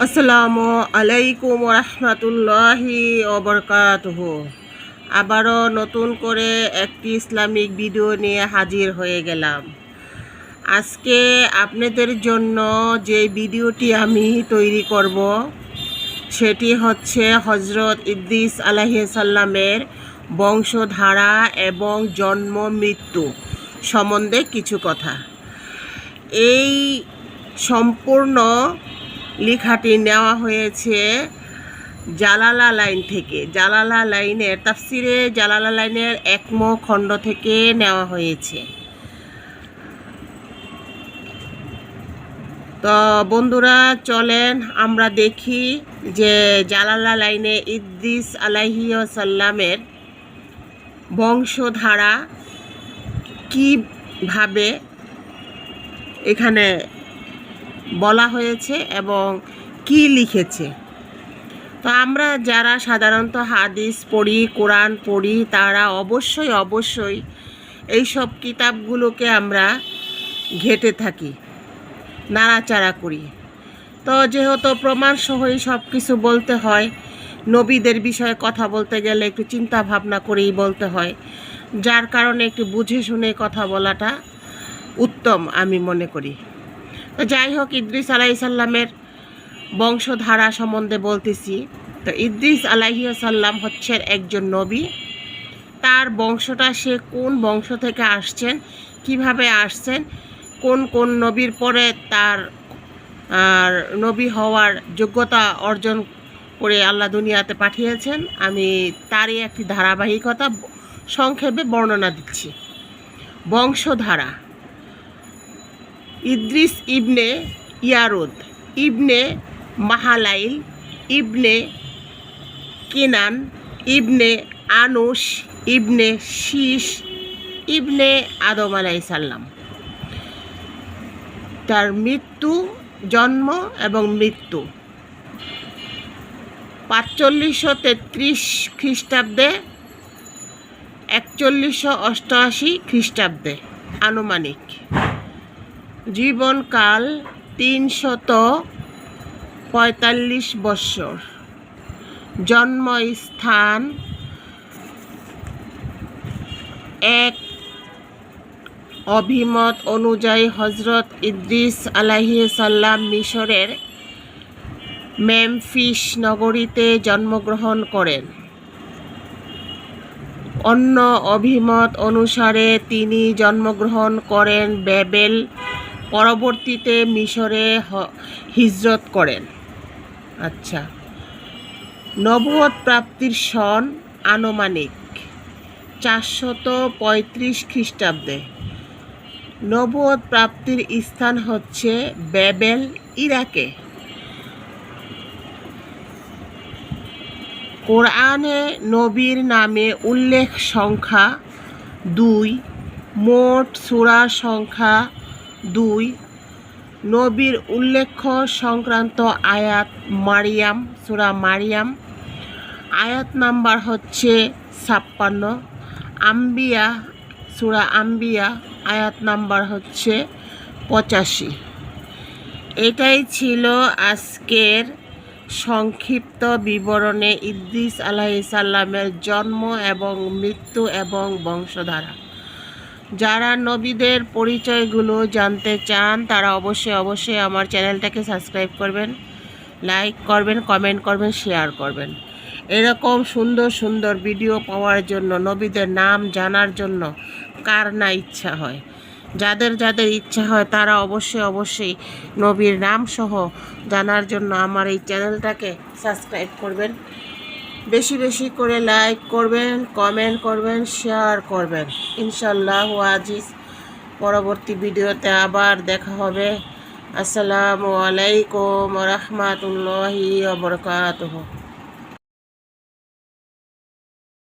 আসসালামু আলাইকুম রহমতুল্লাহি ওবরকাতুহু। আবারও নতুন করে একটি ইসলামিক ভিডিও নিয়ে হাজির হয়ে গেলাম। আজকে আপনাদের জন্য যে ভিডিওটি আমি তৈরি করব সেটি হচ্ছে হজরত ইদ্রিস আলাইহিস সালামের বংশধারা এবং জন্ম মৃত্যু সম্বন্ধে কিছু কথা। এই সম্পূর্ণ লেখাটি নেওয়া হয়েছে জালালালাইন থেকে। জালালালাইনের তাফসিরে জালালালাইনের 1ম খণ্ড থেকে নেওয়া হয়েছে। তো বন্ধুরা, চলেন আমরা দেখি যে জালালালাইনে ইদ্রিস আলাইহিস সালামের বংশধারা কিভাবে এখানে বলা হয়েছে এবং কি লিখেছে। তো আমরা যারা সাধারণত হাদিস পড়ি, কোরআন পড়ি, তারা অবশ্যই এইসব কিতাবগুলোকে আমরা ঘেঁটে থাকি, নাড়াচাড়া করি। তো যেহেতু প্রমাণসহই সব কিছু বলতে হয়, নবীদের বিষয়ে কথা বলতে গেলে একটু চিন্তা ভাবনা করেই বলতে হয়, যার কারণে একটু বুঝে শুনে কথা বলাটা উত্তম আমি মনে করি। তো যাই হোক, ইদ্রিস আলাইহিস সালামের বংশধারা সম্বন্ধে বলতেছি। তো ইদ্রিস আলাইহিস সালাম হচ্ছেন একজন নবী। তার বংশটা, সে কোন বংশ থেকে আসছেন, কিভাবে আসছেন, কোন কোন নবীর পরে তার নবী হওয়ার যোগ্যতা অর্জন করে আল্লাহ দুনিয়াতে পাঠিয়েছেন, আমি তারই একটি ধারাবাহিকতা সংক্ষেপে বর্ণনা দিচ্ছি। বংশধারা: ইদ্রিস ইবনে ইয়ারুদ, ইবনে মাহালাইল, ইবনে কিনান, ইবনে আনুস, ইবনে শীষ, ইবনে আদম আলাইহিস সালাম। তার মৃত্যু, জন্ম এবং মৃত্যু 4533 খ্রিস্টাব্দে, 4188 খ্রিস্টাব্দে আনুমানিক। জীবনকাল 345 বৎসর। জন্মস্থান: এক অভিমত অনুযায়ী হজরত ইদ্রিস আলাইহিস সালাম মিশরের মেমফিস নগরীতে জন্মগ্রহণ করেন। অন্য অভিমত অনুসারে তিনি জন্মগ্রহণ করেন বেবেল, পরবর্তীতে মিশরে হিজরত করেন। আচ্ছা, নবুয়ত প্রাপ্তির সন আনুমানিক 435 খ্রিস্টাব্দে। নবুয়ত প্রাপ্তির স্থান হচ্ছে বেবেল, ইরাকে। কোরআনে নবীর নামে উল্লেখ সংখ্যা 2, মোট সূরা সংখ্যা 2, নবীর উল্লেখ্য সংক্রান্ত আয়াত মারিয়াম, সূরা মারিয়াম, আয়াত নাম্বার হচ্ছে 56, আম্বিয়া, সূরা আম্বিয়া, আয়াত নাম্বার হচ্ছে 85। এটাই ছিল আজকের সংক্ষিপ্ত বিবরণে ইদ্রিস আলাইহিস সালামের জন্ম এবং মৃত্যু এবং বংশধারা। যারা নবীদের পরিচয়গুলো জানতে চান তারা অবশ্যই আমার চ্যানেলটাকে সাবস্ক্রাইব করবেন, লাইক করবেন, কমেন্ট করবেন, শেয়ার করবেন। এরকম সুন্দর সুন্দর ভিডিও পাওয়ার জন্য, নবীদের নাম জানার জন্য কার না ইচ্ছা হয়। যাদের যাদের ইচ্ছা হয় তারা অবশ্যই নবীর নাম সহ জানার জন্য আমার এই চ্যানেলটাকে সাবস্ক্রাইব করবেন, বেশি বেশি করে লাইক করবেন, কমেন্ট করবেন, শেয়ার করবেন। ইনশাআল্লাহ আজিজ পরবর্তী ভিডিওতে আবার দেখা হবে। আসসালামু আলাইকুম রহমতুল্লাহি ওয়া বারাকাতুহু।